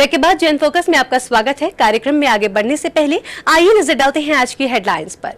Break के बाद Jain focus में आपका स्वागत है। कार्यक्रम में आगे बढ़ने से पहले आइए नजर डालते हैं आज की हेडलाइंस पर।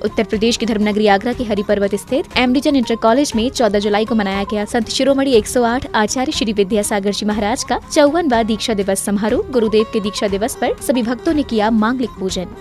उत्तर प्रदेश की धर्मनगरी आगरा के हरिपर्वत स्थित एमडीजन इंटर कॉलेज में 14 जुलाई को मनाया गया संत शिरोमणि 108 आचार्य श्री विद्यासागर जी महाराज का 54वां दीक्षा दिवस समारोह। गुरुदेव के दीक्षा दिवस पर सभी भक्तों ने किया मांगलिक पूजन।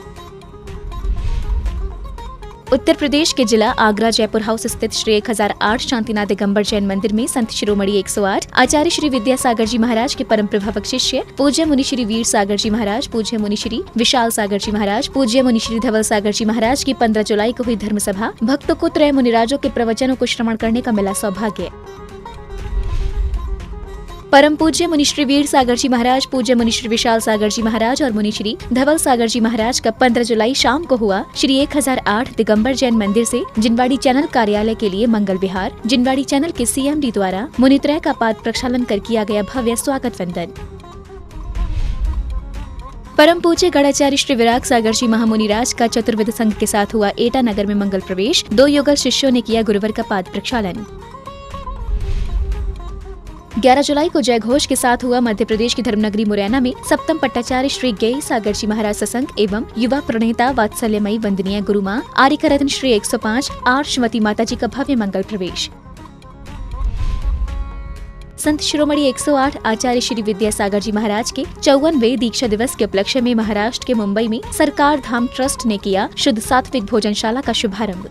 उत्तर प्रदेश के जिला आगरा जयपुर हाउस स्थित श्री 1008 शांतिनाथ दिगंबर जैन मंदिर में संत शिरोमणि 108 आचार्य श्री विद्यासागर जी महाराज के परम प्रभावक शिष्य पूज्य मुनि श्री वीर सागर जी महाराज, पूज्य मुनि श्री विशाल सागर जी महाराज, पूज्य मुनि श्री धवल सागर जी महाराज की 15 जुलाई को हुई धर्म सभा। भक्तों को त्रय मुनिराजों के प्रवचनों को श्रवण करने का मिला सौभाग्य। परम पूज्य मुनि श्री वीर सागर जी महाराज, पूज्य मुनि श्री विशाल सागर जी महाराज और मुनि श्री धवल सागर जी महाराज का 15 जुलाई शाम को हुआ श्री 1008 दिगंबर जैन मंदिर से जिनवाड़ी चैनल कार्यालय के लिए मंगल विहार। जिनवाड़ी चैनल के सीएमडी द्वारा मुनित्रय का पाद प्रक्षालन कर किया गया भव्य स्वागत वंदन। परम पूज्य गणाचार्य श्री विराग सागर जी महामुनिराज का चतुर्विध संघ के साथ हुआ एटा नगर में मंगल प्रवेश। 2 युगल शिष्यों ने किया गुरुवर का पाद प्रक्षालन। 11 जुलाई को जय घोष के साथ हुआ मध्य प्रदेश की धर्मनगरी मुरैना में सप्तम पट्टाचार्य श्री गेय सागर जी महाराज सत्संग एवं युवा प्रणेता वात्सल्यमयी वंदनीय गुरु मां आर्यका रत्न श्री 105 आर्षवती माता जी का भव्य मंगल प्रवेश। संत शिरोमणि 108 आचार्य श्री विद्यासागर जी महाराज के 54वें दीक्षा दिवस के उपलक्ष्य में महाराष्ट्र के मुंबई में सरकार धाम ट्रस्ट ने किया शुद्ध सात्विक भोजनशाला का शुभारंभ।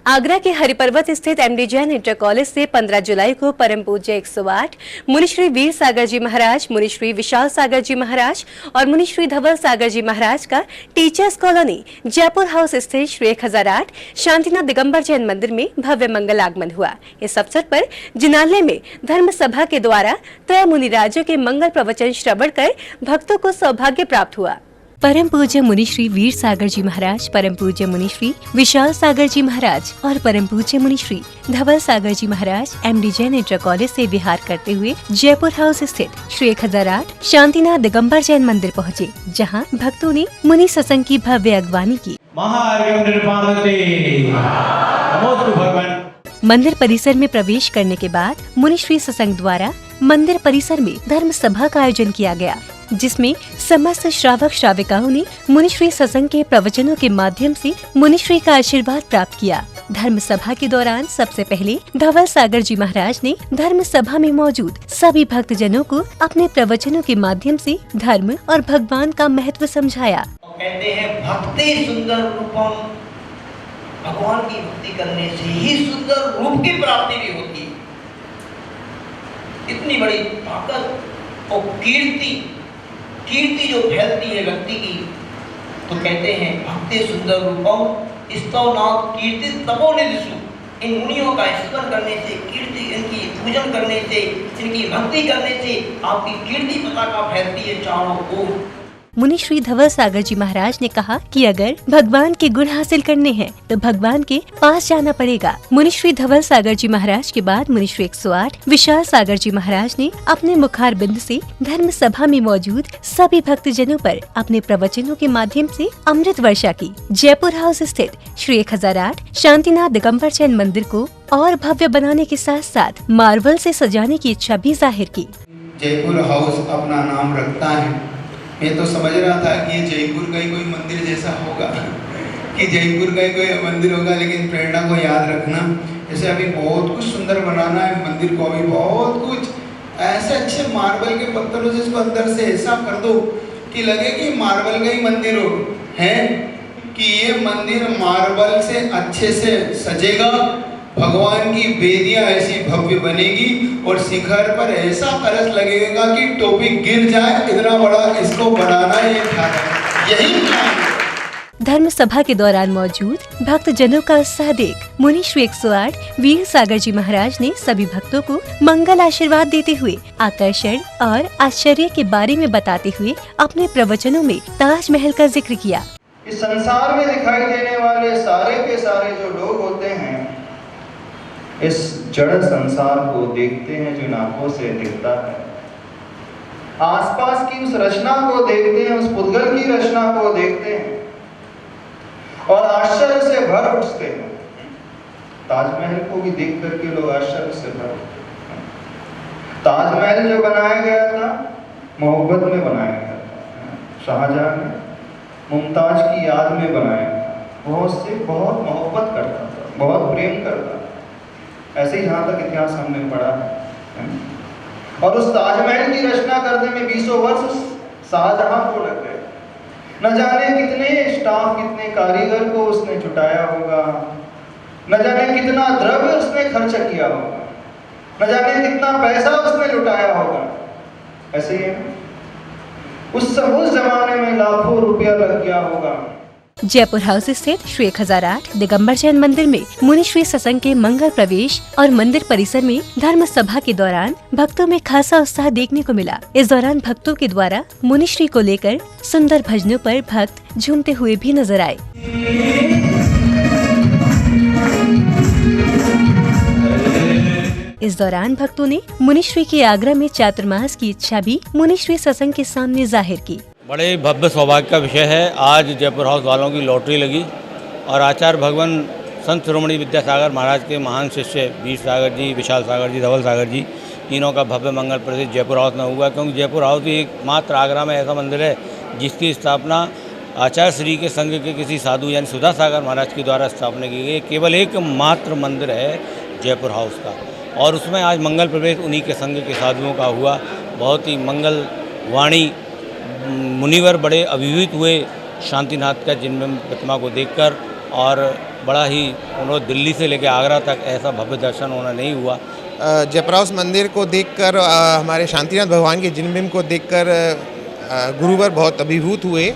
आगरा के हरिपर्वत स्थित एमडीजन इंटर कॉलेज से 15 जुलाई को परम पूज्य 108 मुनि श्री वीर सागर जी महाराज, मुनि श्री विशाल सागर जी महाराज और मुनि श्री धवल सागर जी महाराज का टीचर्स कॉलोनी जयपुर हाउस स्थित श्री 1008 शांतिनाथ दिगंबर जैन मंदिर में भव्य मंगल आगमन हुआ। इस अवसर पर जिनालय में धर्म सभा के द्वारा त्रय मुनिराजों के मंगल प्रवचन श्रवण कर भक्तों को सौभाग्य प्राप्त हुआ। परम पूज्य मुनि श्री वीर सागर जी महाराज, परम पूज्य मुनि श्री विशाल सागर जी महाराज और परम पूज्य मुनि श्री धवल सागर जी महाराज एमडीजन इंटर कॉलेज से विहार करते हुए जयपुर हाउस स्थित श्री 1008 शांतिनाथ दिगंबर जैन मंदिर पहुँचे, जहाँ भक्तों ने मुनि सत्संग की भव्य अगवानी की। मंदिर परिसर में प्रवेश करने के बाद मुनि श्री सत्संग द्वारा मंदिर परिसर में धर्म सभा का आयोजन किया गया, जिसमें समस्त श्रावक श्राविकाओं ने मुनि श्री सत्संग के प्रवचनों के माध्यम से मुनि श्री का आशीर्वाद प्राप्त किया। धर्म सभा के दौरान सबसे पहले धवल सागर जी महाराज ने धर्म सभा में मौजूद सभी भक्त जनों को अपने प्रवचनों के माध्यम से धर्म और भगवान का महत्व समझाया। कहते हैं भक्ति सुंदर रूपम, भगवान की भक्ति करने से ही सुंदर रूप की प्राप्ति भी होती है। इतनी बड़ी ताकत और कीर्ति जो फैलती है व्यक्ति की, तो कहते हैं भक्ति सुंदर रूपम स्तवनाथ कीर्ति तपोनिधिषु। इन मुनियों का स्मरण करने से, कीर्ति इनकी पूजन करने से, इनकी भक्ति करने से आपकी कीर्ति पताका फैलती है चारों ओर। मुनि श्री धवल सागर जी महाराज ने कहा कि अगर भगवान के गुण हासिल करने हैं तो भगवान के पास जाना पड़ेगा। मुनि श्री धवल सागर जी महाराज के बाद मुनि श्री 108 विशाल सागर जी महाराज ने अपने मुखार बिंद से धर्म सभा में मौजूद सभी भक्तजनों पर अपने प्रवचनों के माध्यम से अमृत वर्षा की। जयपुर हाउस स्थित श्री 1008 शांतिनाथ दिगंबर जैन मंदिर को और भव्य बनाने के साथ साथ मार्बल से सजाने की इच्छा भी जाहिर की। जयपुर हाउस अपना नाम रखता है। मैं तो समझ रहा था कि ये जयपुर का ही कोई मंदिर जैसा होगा, कि जयपुर का ही कोई मंदिर होगा, लेकिन प्रेरणा को याद रखना। जैसे अभी बहुत कुछ सुंदर बनाना है मंदिर को, अभी बहुत कुछ ऐसे अच्छे मार्बल के पत्थरों से इसको अंदर से ऐसा कर दो कि लगे कि मार्बल का ही मंदिर हो, है कि ये मंदिर मार्बल से अच्छे से सजेगा, भगवान की वेदियां ऐसी भव्य बनेगी और शिखर पर ऐसा कलश लगेगा कि टोपी गिर जाए, इतना बड़ा इसको बनाना ये था, यही प्लान है। धर्म सभा के दौरान मौजूद भक्त जनों का उत्साह देख मुनि श्री 108 वीर सागर जी महाराज ने सभी भक्तों को मंगल आशीर्वाद देते हुए आकर्षण और आश्चर्य के बारे में बताते हुए अपने प्रवचनों में ताजमहल का जिक्र किया। इस संसार में दिखाई देने वाले सारे के सारे जो लोग होते हैं इस जड़ संसार को देखते हैं जो आंखों से दिखता है, आसपास की उस रचना को देखते हैं, उस पुद्गल की रचना को देखते हैं और आश्चर्य से भर उठते हैं। ताजमहल को भी देख करके लोग आश्चर्य से भर उठते हैं। ताजमहल जो बनाया गया था मोहब्बत में बनाया गया था, शाहजहां ने मुमताज की याद में बनाया था, बहुत मोहब्बत करता था, बहुत प्रेम करता था। ऐसे ही जहाँ तक इतिहास हमने पढ़ा है। और उस ताजमहल की रचना करने में 20 वर्ष शाहजहां को लग गए। न जाने कितने स्टाफ, कितने कारीगर को उसने जुटाया होगा, न जाने कितना द्रव्य उसने खर्च किया होगा, न जाने कितना पैसा उसने लुटाया होगा। ऐसे ही उस जमाने में लाखों रुपया लग गया होगा। जयपुर हाउस स्थित श्री 1008 दिगंबर जैन मंदिर में मुनि श्री सत्संग के मंगल प्रवेश और मंदिर परिसर में धर्म सभा के दौरान भक्तों में खासा उत्साह देखने को मिला। इस दौरान भक्तों के द्वारा मुनि श्री को लेकर सुंदर भजनों पर भक्त झूमते हुए भी नजर आए। इस दौरान भक्तों ने मुनि श्री के आगरा में चातुर्मास की इच्छा भी मुनि श्री सत्संग के सामने जाहिर की। बड़े भव्य सौभाग्य का विषय है। आज जयपुर हाउस वालों की लॉटरी लगी और आचार्य भगवान संत शिरोमणि विद्यासागर महाराज के महान शिष्य वीर सागर जी, विशाल सागर जी, धवल सागर जी, तीनों का भव्य मंगल प्रवेश जयपुर हाउस में हुआ। क्योंकि जयपुर हाउस ही एकमात्र आगरा में ऐसा मंदिर है जिसकी स्थापना आचार्य श्री के संघ के किसी साधु यानी सुधा सागर महाराज के द्वारा स्थापना की गई। केवल एकमात्र मंदिर है जयपुर हाउस का और उसमें आज मंगल प्रवेश उन्हीं के संघ के साधुओं का हुआ। बहुत ही मंगल वाणी मुनिवर बड़े अभिभूत हुए शांतिनाथ का जिनमें प्रतिमा को देखकर और बड़ा ही उन्होंने दिल्ली से लेकर आगरा तक ऐसा भव्य दर्शन होना नहीं हुआ। जयपुर हाउस मंदिर को देखकर हमारे शांतिनाथ भगवान के जिनबिंब को देखकर गुरुवर बहुत अभिभूत हुए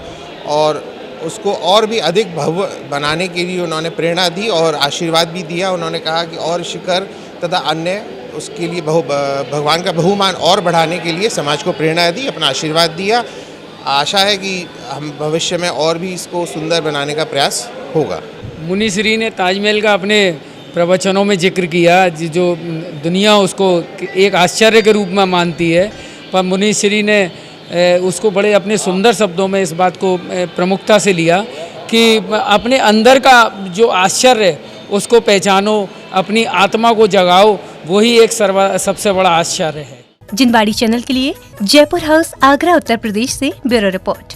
और उसको और भी अधिक भव्य बनाने के लिए उन्होंने प्रेरणा दी और आशीर्वाद भी दिया। उन्होंने कहा कि और शिखर तथा अन्य उसके लिए भगवान का बहुमान और बढ़ाने के लिए समाज को प्रेरणा दी, अपना आशीर्वाद दिया। आशा है कि हम भविष्य में और भी इसको सुंदर बनाने का प्रयास होगा। मुनि श्री ने ताजमहल का अपने प्रवचनों में जिक्र किया, जो दुनिया उसको एक आश्चर्य के रूप में मानती है, पर मुनि श्री ने उसको बड़े अपने सुंदर शब्दों में इस बात को प्रमुखता से लिया कि अपने अंदर का जो आश्चर्य उसको पहचानो, अपनी आत्मा को जगाओ, वही एक सबसे बड़ा आश्चर्य है। जिनवाड़ी चैनल के लिए जयपुर हाउस आगरा उत्तर प्रदेश से ब्यूरो रिपोर्ट।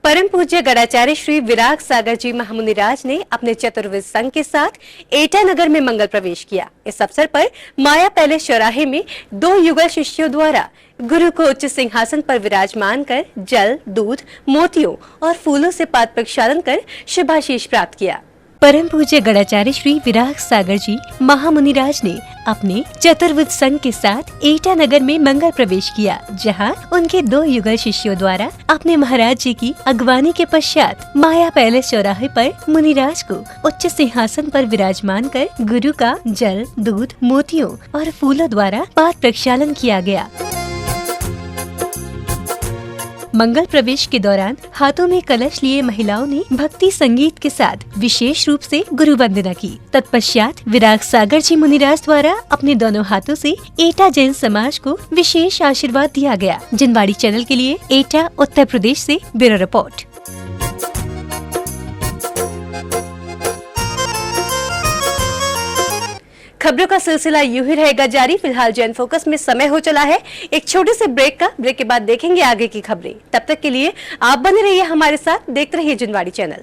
परम पूज्य गणाचार्य श्री विराग सागर जी महामुनिराज ने अपने चतुर्विद संघ के साथ एटा नगर में मंगल प्रवेश किया। इस अवसर पर माया पैलेस चौराहे में 2 युगल शिष्यों द्वारा गुरु को उच्च सिंहासन पर विराजमान कर जल, दूध, मोतियों और फूलों से पाद प्रक्षालन कर शुभाशीष प्राप्त किया। परम पूज्य गणाचार्य श्री विराग सागर जी महामुनिराज ने अपने चतुर्विद संघ के साथ एटा नगर में मंगल प्रवेश किया, जहां उनके 2 युगल शिष्यों द्वारा अपने महाराज जी की अगवानी के पश्चात माया पैलेस चौराहे पर मुनिराज को उच्च सिंहासन पर विराजमान कर गुरु का जल, दूध, मोतियों और फूलों द्वारा पाद प्रक्षालन किया गया। मंगल प्रवेश के दौरान हाथों में कलश लिए महिलाओं ने भक्ति संगीत के साथ विशेष रूप से गुरु वंदना की। तत्पश्चात विराग सागर जी मुनिराज द्वारा अपने दोनों हाथों से एटा जैन समाज को विशेष आशीर्वाद दिया गया। जिनवाड़ी चैनल के लिए एटा उत्तर प्रदेश से ब्यूरो रिपोर्ट। खबरों का सिलसिला यूं ही रहेगा जारी। फिलहाल जैन फोकस में समय हो चला है एक छोटे से ब्रेक का। ब्रेक के बाद देखेंगे आगे की खबरें। तब तक के लिए आप बने रहिए हमारे साथ, देखते रहिए जिनवाड़ी चैनल।